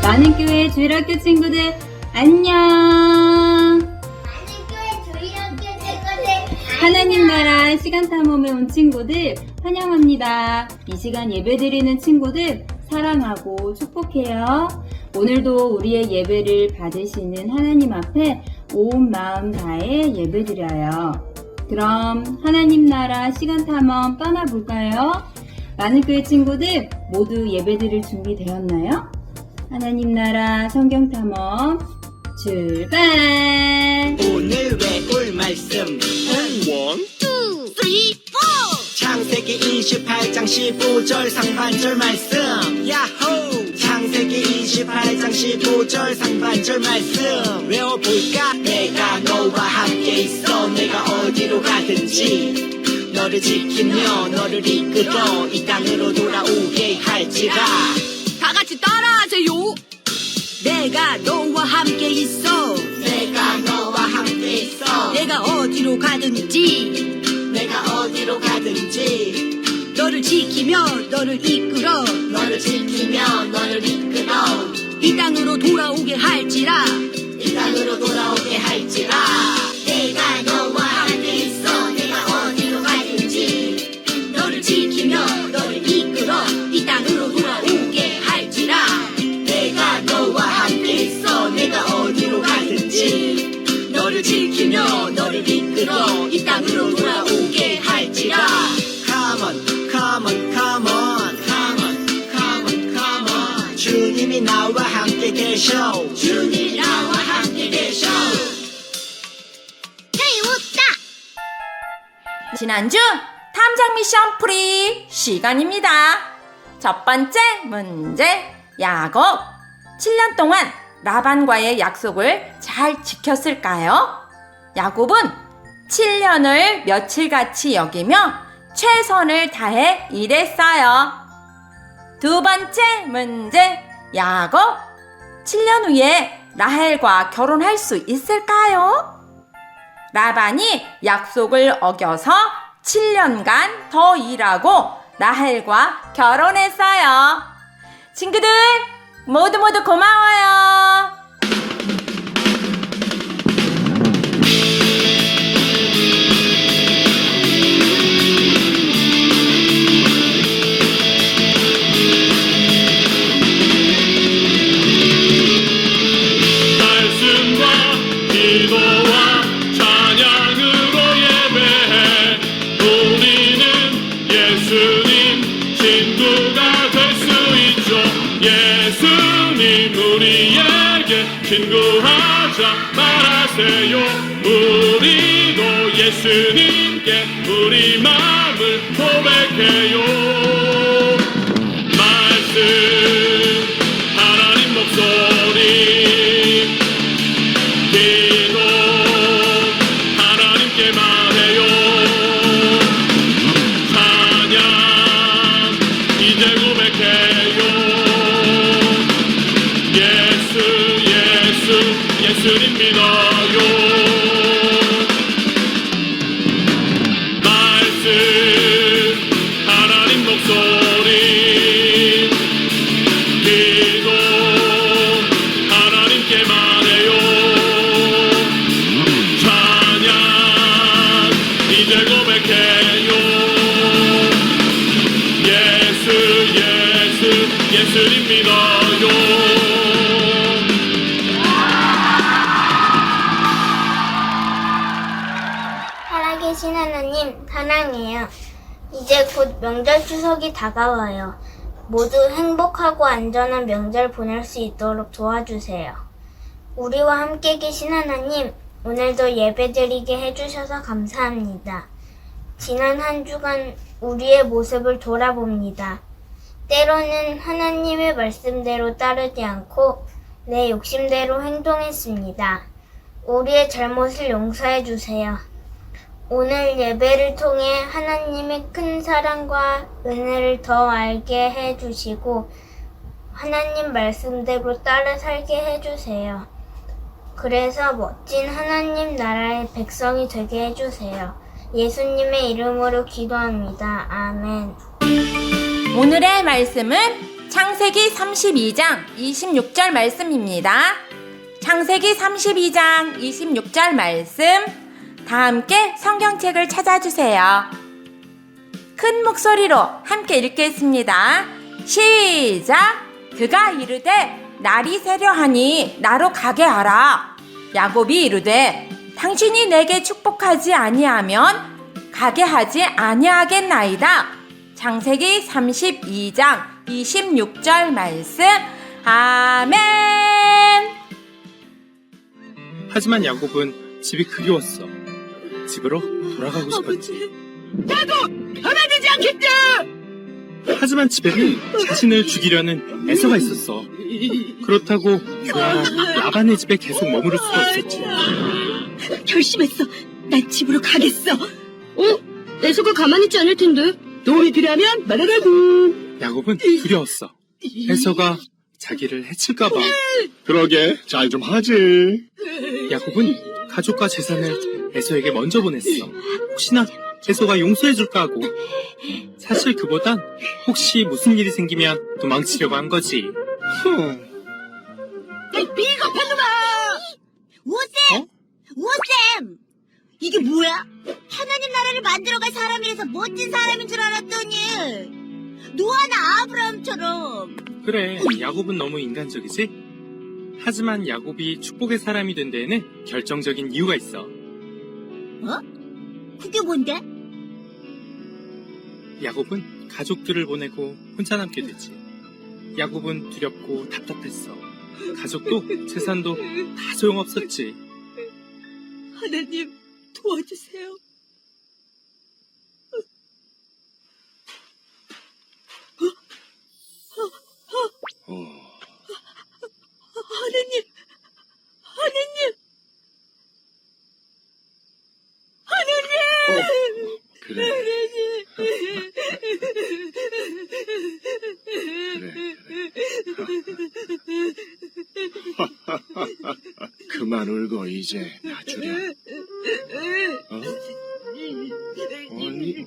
많은교회 주일학교 친구들 안녕. 많은교회 주일학교 친구들 하나님 나라 시간 탐험에 온 친구들 환영합니다. 이 시간 예배드리는 친구들 사랑하고 축복해요. 오늘도 우리의 예배를 받으시는 하나님 앞에 온 마음 다해 예배드려요. 그럼 하나님 나라 시간 탐험 떠나볼까요? 많은교회 친구들 모두 예배드릴 준비 되었나요? 하나님 나라 성경 탐험 출발! 오늘 배울 말씀 One, 2, 3, 4 창세기 28장 15절 상반절 말씀 야호 창세기 28장 15절 상반절 말씀 외워볼까 내가 너와 함께 있어 내가 어디로 가든지 너를 지키며 너를 이끌어 이 땅으로 돌아오게 할지라 다 같이 따라하세요. 내가 너와 함께 있어. 내가 너와 함께 있어 내가 어디로 가든지 내가 어디로 가든지 너를 지키며 너를 이끌어 너를 지키며 너를 이끌어 이 땅으로 돌아오게 할지라. 이 땅으로 돌아오게 할지라 내가 너와 함께 있어 내가 어디로 가든지 너를 지키며 너를 이끌어 이 땅으로 돌아오게 할지라. 내가 너와 함께 있어 내가 어디로 가든지 너를 지키며 너를 이끌어 이 땅으로 돌아오게 할지라. Come on, come on, come on, come on, come on, come on 주님이 나와 함께 계셔 주님이 나와 함께 계셔 웃다 지난주 탐정 미션 프리 시간입니다. 첫 번째 문제. 야곱 7년 동안 라반과의 약속을 잘 지켰을까요? 야곱은 7년을 며칠같이 여기며 최선을 다해 일했어요. 두 번째 문제. 야곱 7년 후에 라헬과 결혼할 수 있을까요? 라반이 약속을 어겨서 7년간 더 일하고 라헬과 결혼했어요. 친구들 모두 고마워요. 말씀과 기도와 찬양으로 예배해 우리는 예수님 친구가 될 수 있죠. 예수님 우리에게 친구하자 말하세요. 우리도 예수님께 우리 마음을 고백해요. 말씀 하나님 목소리 기도 하나님께 말해요. 찬양 이제 고백해요. 예수님 믿어요. 말씀 하나님 목소리 기도 하나님께 말해요. 찬양 이제 고백해요. 예수님 믿어요. 살아계신 하나님 사랑해요. 이제 곧 명절 추석이 다가와요. 모두 행복하고 안전한 명절 보낼 수 있도록 도와주세요. 우리와 함께 계신 하나님, 오늘도 예배드리게 해주셔서 감사합니다. 지난 한 주간 우리의 모습을 돌아봅니다. 때로는 하나님의 말씀대로 따르지 않고 내 욕심대로 행동했습니다. 우리의 잘못을 용서해 주세요. 오늘 예배를 통해 하나님의 큰 사랑과 은혜를 더 알게 해주시고 하나님 말씀대로 따라 살게 해주세요. 그래서 멋진 하나님 나라의 백성이 되게 해주세요. 예수님의 이름으로 기도합니다. 아멘. 오늘의 말씀은 창세기 32장 26절 말씀입니다. 창세기 32장 26절 말씀, 다 함께 성경책을 찾아주세요. 큰 목소리로 함께 읽겠습니다. 시작! 그가 이르되 날이 새려하니 나로 가게 하라. 야곱이 이르되 당신이 내게 축복하지 아니하면 가게 하지 아니하겠나이다. 창세기 32장 26절 말씀. 아멘. 하지만 야곱은 집이 그리웠어. 집으로 돌아가고 싶었지. 하나되지 않겠다. 하지만 집에는 자신을 죽이려는 에서가 있었어. 그렇다고 교활한 라반의 집에 계속 머무를 수도 없었지. 결심했어. 난 집으로 가겠어. 에서가 가만히 있지 않을 텐데. 도움이 필요하면 말하라고. 야곱은 두려웠어. 에서가 자기를 해칠까봐. 그러게 잘 좀 하지. 야곱은 가족과 재산을 에서에게 먼저 보냈어. 혹시나 에서가 용서해줄까 하고. 사실 그보단 혹시 무슨 일이 생기면 도망치려고 한 거지. 비겁한 놈아. 우쌤! 우쌤! 이게 뭐야? 하나님 나라를 만들어갈 사람이라서 멋진 사람인 줄 알았더니 노아나 아브라함처럼. 그래, 야곱은 너무 인간적이지? 하지만 야곱이 축복의 사람이 된 데에는 결정적인 이유가 있어. 그게 뭔데? 야곱은 가족들을 보내고 혼자 남게 됐지. 야곱은 두렵고 답답했어. 가족도 재산도 다 소용없었지. 하나님 도와주세요. 하나님, 그래. 그만 울고 이제 놔주려. 아니,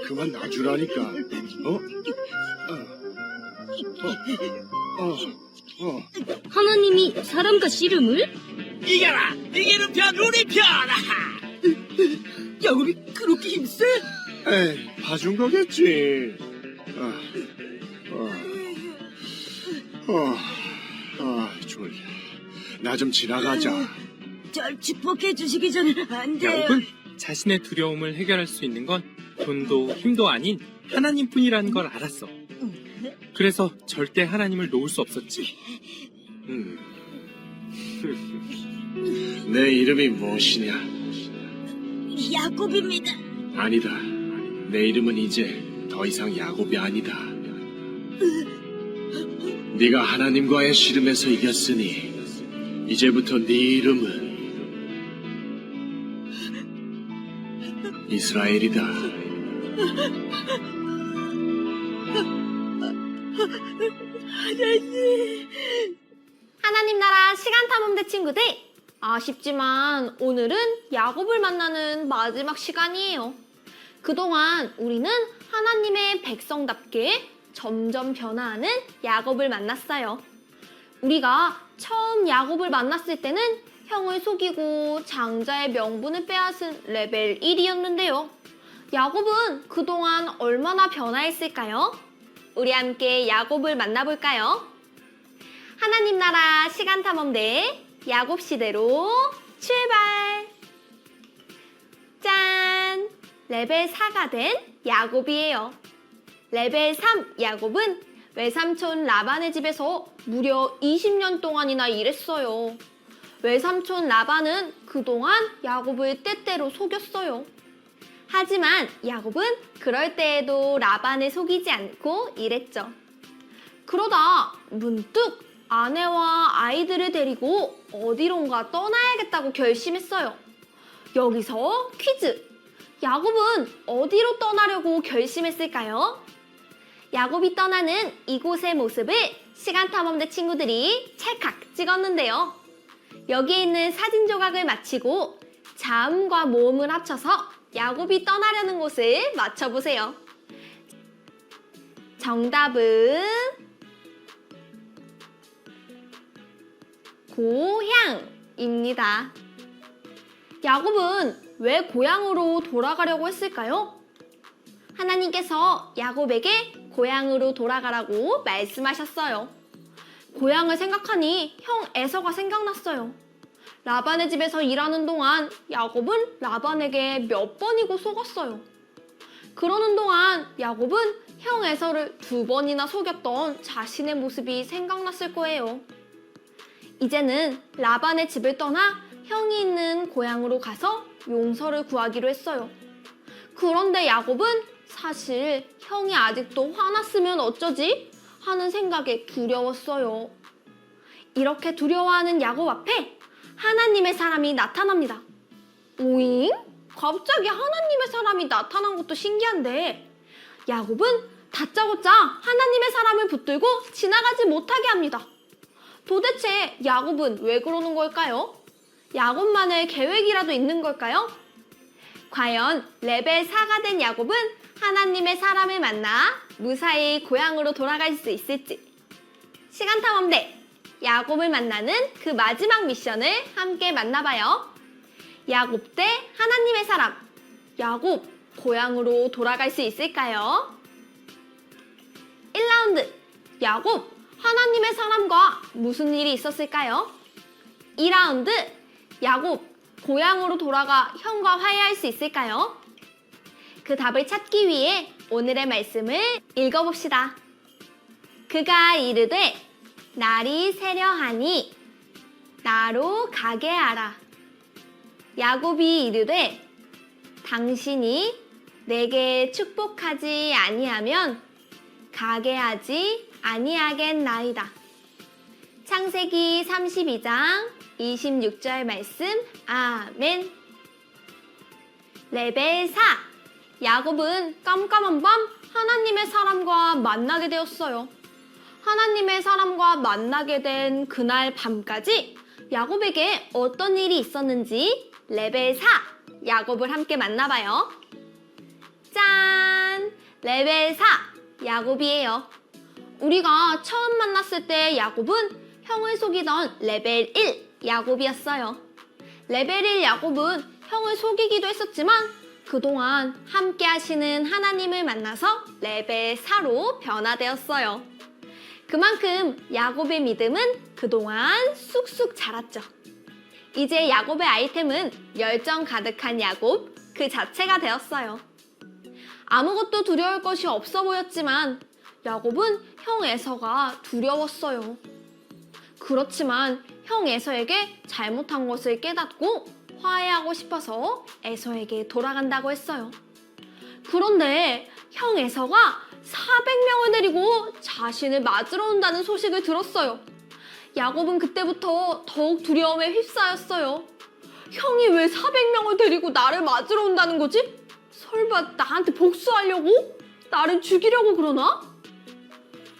그만 놔주라니까. 하나님이 사람과 씨름을? 이겨라. 이기는 편 우리 편아. 야곱이 그렇게 힘세? 에이, 봐준 거겠지. 졸려. 나 좀 지나가자. 절 축복해 주시기 전에 안 돼요. 야곱은 자신의 두려움을 해결할 수 있는 건 돈도 힘도 아닌 하나님뿐이라는 걸 알았어. 그래서 절대 하나님을 놓을 수 없었지. 내 이름이 무엇이냐? 야곱입니다. 아니다. 내 이름은 이제 더 이상 야곱이 아니다. 네가 하나님과의 씨름에서 이겼으니 이제부터 네 이름은 이스라엘이다. 하나님 나라 시간 탐험대 친구들, 아쉽지만 오늘은 야곱을 만나는 마지막 시간이에요. 그동안 우리는 하나님의 백성답게 점점 변화하는 야곱을 만났어요. 우리가 처음 야곱을 만났을 때는 형을 속이고 장자의 명분을 빼앗은 레벨 1이었는데요. 야곱은 그동안 얼마나 변화했을까요? 우리 함께 야곱을 만나볼까요? 하나님 나라 시간 탐험대 야곱 시대로 출발! 짠! 레벨 4가 된 야곱이에요. 레벨 3 야곱은 외삼촌 라반의 집에서 무려 20년 동안이나 일했어요. 외삼촌 라반은 그동안 야곱을 때때로 속였어요. 하지만 야곱은 그럴 때에도 라반을 속이지 않고 일했죠. 그러다 문득 아내와 아이들을 데리고 어디론가 떠나야겠다고 결심했어요. 여기서 퀴즈! 야곱은 어디로 떠나려고 결심했을까요? 야곱이 떠나는 이곳의 모습을 시간탐험대 친구들이 찰칵 찍었는데요. 여기에 있는 사진 조각을 맞히고 자음과 모음을 합쳐서 야곱이 떠나려는 곳을 맞춰보세요. 정답은 고향입니다. 야곱은 왜 고향으로 돌아가려고 했을까요? 하나님께서 야곱에게 고향으로 돌아가라고 말씀하셨어요. 고향을 생각하니 형 에서가 생각났어요. 라반의 집에서 일하는 동안 야곱은 라반에게 몇 번이고 속았어요. 그러는 동안 야곱은 형 에서를 2번이나 속였던 자신의 모습이 생각났을 거예요. 이제는 라반의 집을 떠나 형이 있는 고향으로 가서 용서를 구하기로 했어요. 그런데 야곱은 사실 형이 아직도 화났으면 어쩌지? 하는 생각에 두려웠어요. 이렇게 두려워하는 야곱 앞에 하나님의 사람이 나타납니다. 오잉? 갑자기 하나님의 사람이 나타난 것도 신기한데 야곱은 다짜고짜 하나님의 사람을 붙들고 지나가지 못하게 합니다. 도대체 야곱은 왜 그러는 걸까요? 야곱만의 계획이라도 있는 걸까요? 과연 레벨 4가 된 야곱은 하나님의 사람을 만나 무사히 고향으로 돌아갈 수 있을지. 시간탐험대 야곱을 만나는 그 마지막 미션을 함께 만나봐요. 야곱 대 하나님의 사람. 야곱 고향으로 돌아갈 수 있을까요? 1라운드 야곱 하나님의 사람과 무슨 일이 있었을까요? 2라운드 야곱 고향으로 돌아가 형과 화해할 수 있을까요? 그 답을 찾기 위해 오늘의 말씀을 읽어봅시다. 그가 이르되 날이 새려하니 나로 가게 하라. 야곱이 이르되 당신이 내게 축복하지 아니하면 가게 하지 아니하겠나이다. 창세기 32장 26절 말씀 아멘. 레벨 4 야곱은 깜깜한 밤 하나님의 사람과 만나게 되었어요. 하나님의 사람과 만나게 된 그날 밤까지 야곱에게 어떤 일이 있었는지 레벨 4 야곱을 함께 만나봐요. 짠! 레벨 4 야곱이에요. 우리가 처음 만났을 때 야곱은 형을 속이던 레벨 1 야곱이었어요. 레벨 1 야곱은 형을 속이기도 했었지만 그동안 함께 하시는 하나님을 만나서 레벨 4로 변화되었어요. 그만큼 야곱의 믿음은 그동안 쑥쑥 자랐죠. 이제 야곱의 아이템은 열정 가득한 야곱 그 자체가 되었어요. 아무것도 두려울 것이 없어 보였지만 야곱은 형 에서가 두려웠어요. 그렇지만 형 에서에게 잘못한 것을 깨닫고 화해하고 싶어서 에서에게 돌아간다고 했어요. 그런데 형 에서가 400명을 데리고 자신을 맞으러 온다는 소식을 들었어요. 야곱은 그때부터 더욱 두려움에 휩싸였어요. 형이 왜 400명을 데리고 나를 맞으러 온다는 거지? 설마 나한테 복수하려고? 나를 죽이려고 그러나?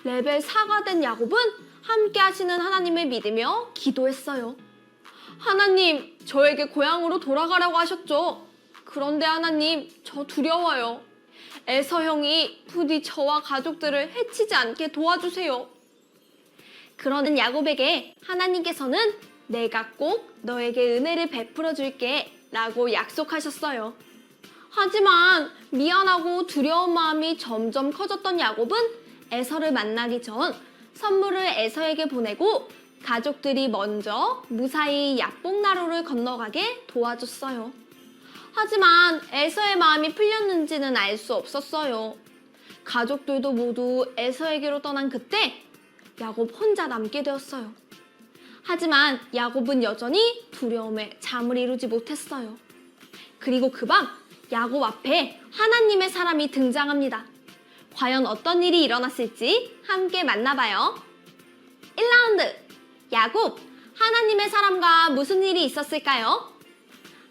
레벨 4가 된 야곱은 함께 하시는 하나님을 믿으며 기도했어요. 하나님, 저에게 고향으로 돌아가라고 하셨죠? 그런데 하나님, 저 두려워요. 에서 형이 부디 저와 가족들을 해치지 않게 도와주세요. 그러는 야곱에게 하나님께서는 내가 꼭 너에게 은혜를 베풀어 줄게 라고 약속하셨어요. 하지만 미안하고 두려운 마음이 점점 커졌던 야곱은 에서를 만나기 전 선물을 에서에게 보내고 가족들이 먼저 무사히 야복나루를 건너가게 도와줬어요. 하지만 에서의 마음이 풀렸는지는 알 수 없었어요. 가족들도 모두 에서에게로 떠난 그때 야곱 혼자 남게 되었어요. 하지만 야곱은 여전히 두려움에 잠을 이루지 못했어요. 그리고 그 밤 야곱 앞에 하나님의 사람이 등장합니다. 과연 어떤 일이 일어났을지 함께 만나봐요. 1라운드 야곱, 하나님의 사람과 무슨 일이 있었을까요?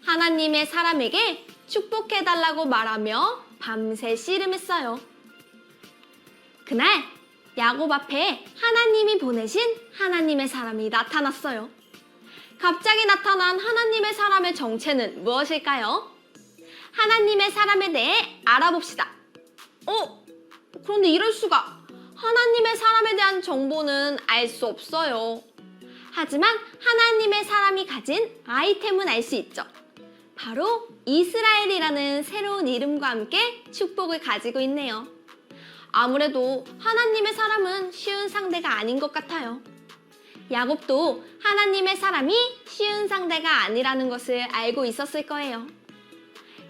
하나님의 사람에게 축복해달라고 말하며 밤새 씨름했어요. 그날 야곱 앞에 하나님이 보내신 하나님의 사람이 나타났어요. 갑자기 나타난 하나님의 사람의 정체는 무엇일까요? 하나님의 사람에 대해 알아봅시다. 그런데 이럴 수가. 하나님의 사람에 대한 정보는 알 수 없어요. 하지만 하나님의 사람이 가진 아이템은 알 수 있죠. 바로 이스라엘이라는 새로운 이름과 함께 축복을 가지고 있네요. 아무래도 하나님의 사람은 쉬운 상대가 아닌 것 같아요. 야곱도 하나님의 사람이 쉬운 상대가 아니라는 것을 알고 있었을 거예요.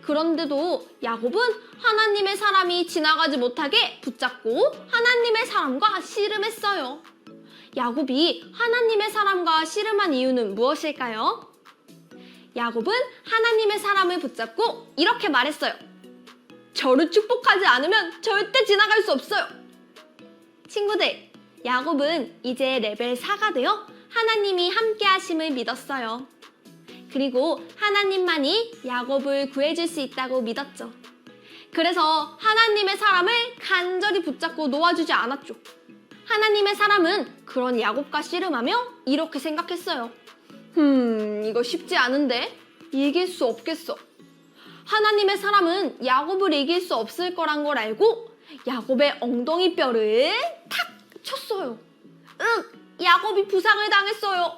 그런데도 야곱은 하나님의 사람이 지나가지 못하게 붙잡고 하나님의 사람과 씨름했어요. 야곱이 하나님의 사람과 씨름한 이유는 무엇일까요? 야곱은 하나님의 사람을 붙잡고 이렇게 말했어요. 저를 축복하지 않으면 절대 지나갈 수 없어요. 친구들, 야곱은 이제 레벨 4가 되어 하나님이 함께 하심을 믿었어요. 그리고 하나님만이 야곱을 구해줄 수 있다고 믿었죠. 그래서 하나님의 사람을 간절히 붙잡고 놓아주지 않았죠. 하나님의 사람은 그런 야곱과 씨름하며 이렇게 생각했어요. 이거 쉽지 않은데? 이길 수 없겠어. 하나님의 사람은 야곱을 이길 수 없을 거란 걸 알고 야곱의 엉덩이 뼈를 탁 쳤어요. 야곱이 부상을 당했어요.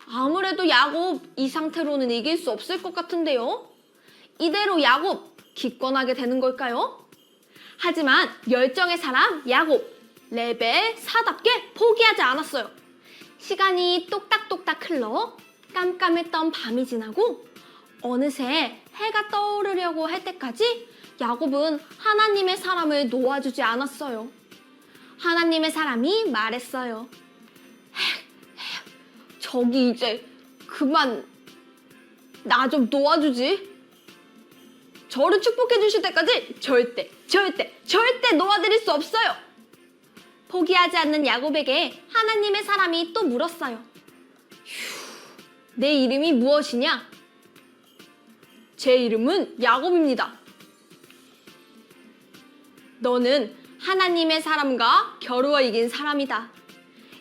아무래도 야곱 이 상태로는 이길 수 없을 것 같은데요. 이대로 야곱 기권하게 되는 걸까요? 하지만 열정의 사람 야곱 레벨 4답게 포기하지 않았어요. 시간이 똑딱똑딱 흘러 깜깜했던 밤이 지나고 어느새 해가 떠오르려고 할 때까지 야곱은 하나님의 사람을 놓아주지 않았어요. 하나님의 사람이 말했어요. 저기 이제 그만 나 좀 놓아주지. 저를 축복해 주실 때까지 절대 놓아드릴 수 없어요. 포기하지 않는 야곱에게 하나님의 사람이 또 물었어요. 내 이름이 무엇이냐? 제 이름은 야곱입니다. 너는 하나님의 사람과 겨루어 이긴 사람이다.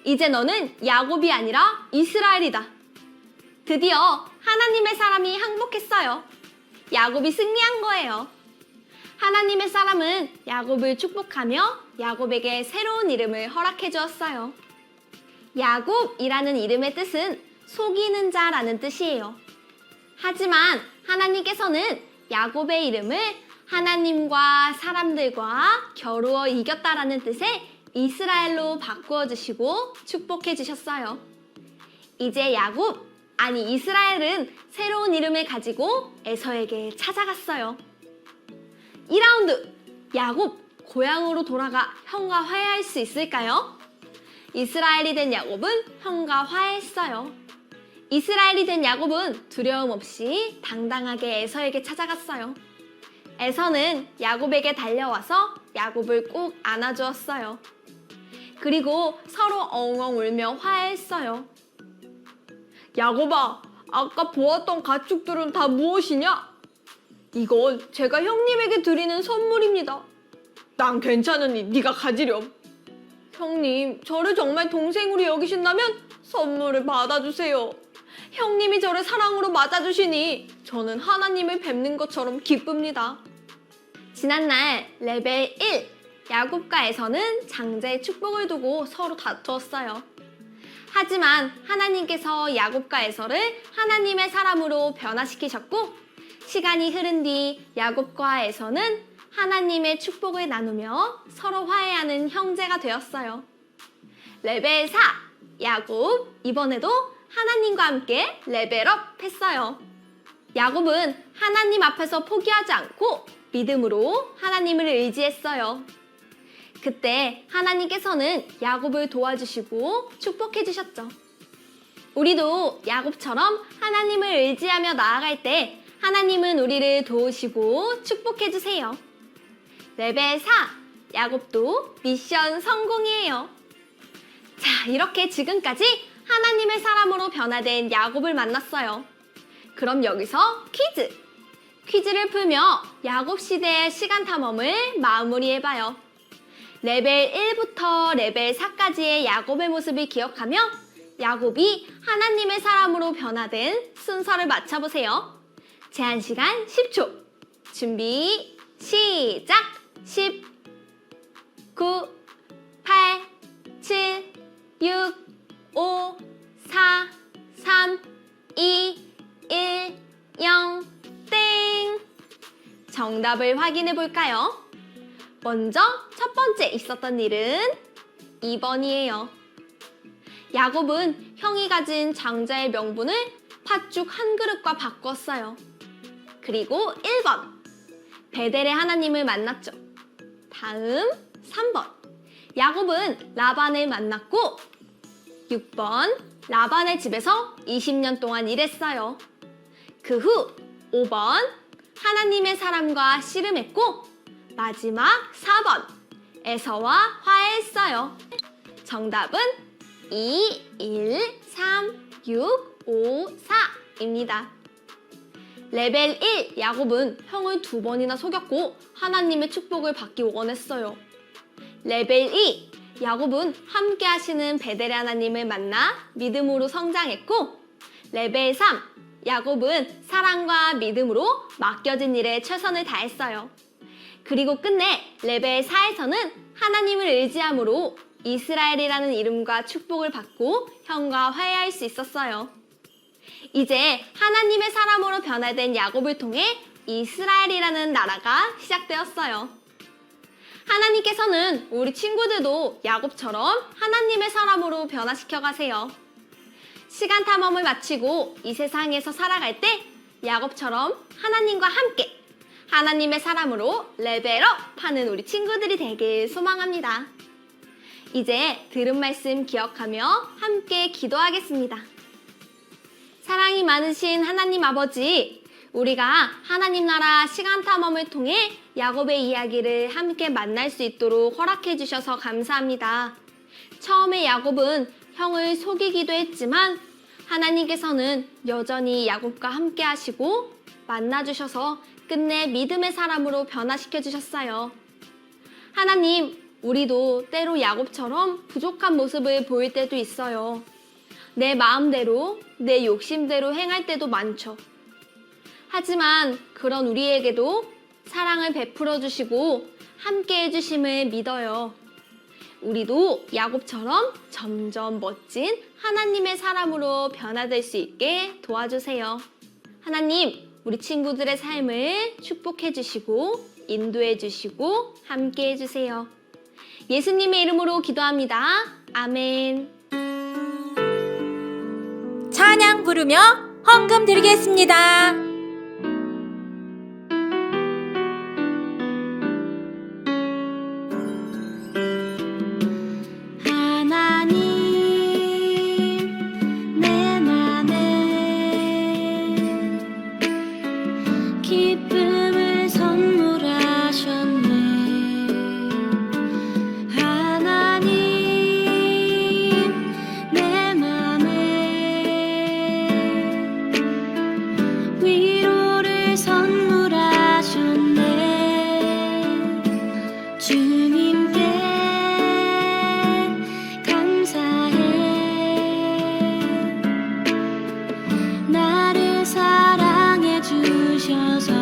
이제 너는 야곱이 아니라 이스라엘이다. 드디어 하나님의 사람이 항복했어요. 야곱이 승리한 거예요. 하나님의 사람은 야곱을 축복하며 야곱에게 새로운 이름을 허락해 주었어요. 야곱이라는 이름의 뜻은 속이는 자라는 뜻이에요. 하지만 하나님께서는 야곱의 이름을 하나님과 사람들과 겨루어 이겼다라는 뜻의 이스라엘로 바꾸어 주시고 축복해 주셨어요. 이제 야곱, 아니 이스라엘은 새로운 이름을 가지고 에서에게 찾아갔어요. 2라운드, 야곱 고향으로 돌아가 형과 화해할 수 있을까요? 이스라엘이 된 야곱은 형과 화해했어요. 이스라엘이 된 야곱은 두려움 없이 당당하게 에서에게 찾아갔어요. 에서는 야곱에게 달려와서 야곱을 꼭 안아주었어요. 그리고 서로 엉엉 울며 화해했어요. 야곱아, 아까 보았던 가축들은 다 무엇이냐? 이건 제가 형님에게 드리는 선물입니다. 난 괜찮으니 네가 가지렴. 형님, 저를 정말 동생으로 여기신다면 선물을 받아주세요. 형님이 저를 사랑으로 맞아주시니 저는 하나님을 뵙는 것처럼 기쁩니다. 지난날 레벨 1, 야곱과 에서는 장자의 축복을 두고 서로 다투었어요. 하지만 하나님께서 야곱과 에서를 하나님의 사람으로 변화시키셨고 시간이 흐른 뒤 야곱과 에서는 하나님의 축복을 나누며 서로 화해하는 형제가 되었어요. 레벨 4, 야곱, 이번에도 하나님과 함께 레벨업 했어요. 야곱은 하나님 앞에서 포기하지 않고 믿음으로 하나님을 의지했어요. 그때 하나님께서는 야곱을 도와주시고 축복해 주셨죠. 우리도 야곱처럼 하나님을 의지하며 나아갈 때 하나님은 우리를 도우시고 축복해 주세요. 레벨 4, 야곱도 미션 성공이에요. 자, 이렇게 지금까지 하나님의 사람으로 변화된 야곱을 만났어요. 그럼 여기서 퀴즈를 풀며 야곱 시대의 시간 탐험을 마무리해봐요. 레벨 1부터 레벨 4까지의 야곱의 모습을 기억하며 야곱이 하나님의 사람으로 변화된 순서를 맞춰보세요. 제한 시간 10초. 준비, 시작! 10, 9, 8, 7, 6, 5, 4, 3, 2, 1, 0, 땡! 정답을 확인해 볼까요? 먼저 첫 번째 있었던 일은 2번이에요. 야곱은 형이 가진 장자의 명분을 팥죽 한 그릇과 바꿨어요. 그리고 1번, 베델의 하나님을 만났죠. 다음 3번, 야곱은 라반을 만났고 6번, 라반의 집에서 20년 동안 일했어요. 그 후 5번, 하나님의 사람과 씨름했고 마지막 4번, 에서와 화해했어요. 정답은 2, 1, 3, 6, 5, 4입니다. 레벨 1, 야곱은 형을 2번이나 속였고 하나님의 축복을 받기 원했어요. 레벨 2, 야곱은 함께 하시는 베델의 하나님을 만나 믿음으로 성장했고 레벨 3, 야곱은 사랑과 믿음으로 맡겨진 일에 최선을 다했어요. 그리고 끝내 레벨 4에서는 하나님을 의지함으로 이스라엘이라는 이름과 축복을 받고 형과 화해할 수 있었어요. 이제 하나님의 사람으로 변화된 야곱을 통해 이스라엘이라는 나라가 시작되었어요. 하나님께서는 우리 친구들도 야곱처럼 하나님의 사람으로 변화시켜 가세요. 시간 탐험을 마치고 이 세상에서 살아갈 때 야곱처럼 하나님과 함께 하나님의 사람으로 레벨업 하는 우리 친구들이 되길 소망합니다. 이제 들은 말씀 기억하며 함께 기도하겠습니다. 사랑이 많으신 하나님 아버지, 우리가 하나님 나라 시간 탐험을 통해 야곱의 이야기를 함께 만날 수 있도록 허락해 주셔서 감사합니다. 처음에 야곱은 형을 속이기도 했지만 하나님께서는 여전히 야곱과 함께 하시고 만나주셔서 끝내 믿음의 사람으로 변화시켜 주셨어요. 하나님, 우리도 때로 야곱처럼 부족한 모습을 보일 때도 있어요. 내 마음대로, 내 욕심대로 행할 때도 많죠. 하지만 그런 우리에게도 사랑을 베풀어 주시고 함께 해주심을 믿어요. 우리도 야곱처럼 점점 멋진 하나님의 사람으로 변화될 수 있게 도와주세요. 하나님, 우리 친구들의 삶을 축복해 주시고 인도해 주시고 함께 해주세요. 예수님의 이름으로 기도합니다. 아멘. 찬양 부르며 헌금 드리겠습니다. 하나님 내 맘에 기쁨을 선물하셨네. 하나님 내 맘에 위로를 선물하셨네. 주님께 감사해. 나를 사랑해 주셔서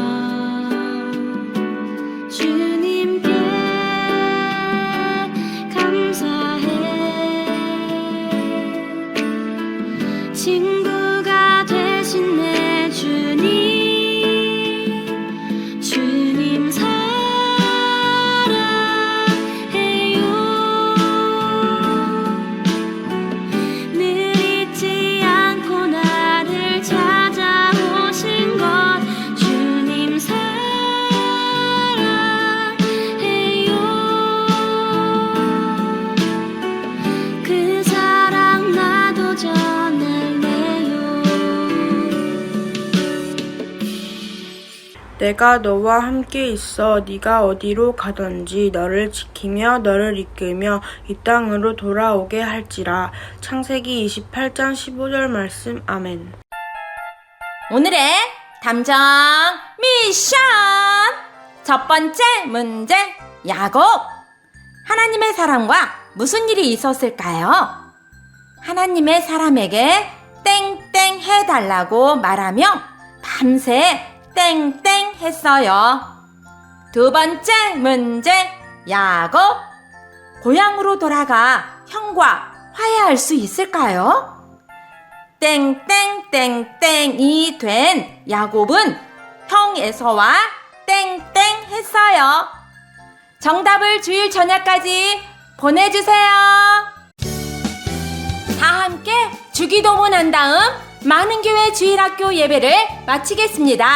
주님께 감사해. 친구가 되신 내 주님, 주님 사랑해요. 늘 잊지 않고 나를 찾아오신 것 주님 사랑해요. 그 사랑 나도 전할래요. 내가 너와 함께 있어 네가 어디로 가든지 너를 지키며 너를 이끌며 이 땅으로 돌아오게 할지라. 창세기 28장 15절 말씀. 아멘. 오늘의 탐정 미션! 첫 번째 문제, 야곱. 하나님의 사람과 무슨 일이 있었을까요? 하나님의 사람에게 땡땡 해달라고 말하며 밤새 땡땡 했어요. 두 번째 문제, 야곱. 고향으로 돌아가 형과 화해할 수 있을까요? 땡땡땡땡이 된 야곱은 형 에서와 땡땡 했어요. 정답을 주일 저녁까지 보내주세요. 다 함께 주기도문 한 다음 많은교회 주일학교 예배를 마치겠습니다.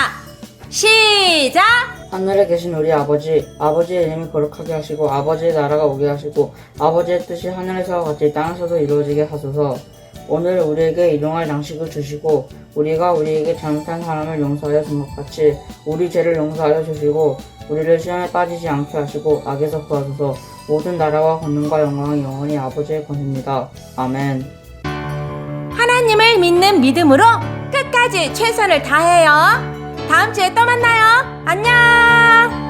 시작! 하늘에 계신 우리 아버지, 아버지의 이름이 거룩하게 하시고 아버지의 나라가 오게 하시고 아버지의 뜻이 하늘에서와 같이 땅에서도 이루어지게 하소서. 오늘 우리에게 일용할 양식을 주시고 우리가 우리에게 잘못한 사람을 용서하여 준 것 같이 우리 죄를 용서하여 주시고 우리를 시험에 빠지지 않게 하시고 악에서 구하소서. 모든 나라와 권능과 영광은 영원히 아버지의 것입니다. 아멘. 하나님을 믿는 믿음으로 끝까지 최선을 다해요. 다음 주에 또 만나요. 안녕!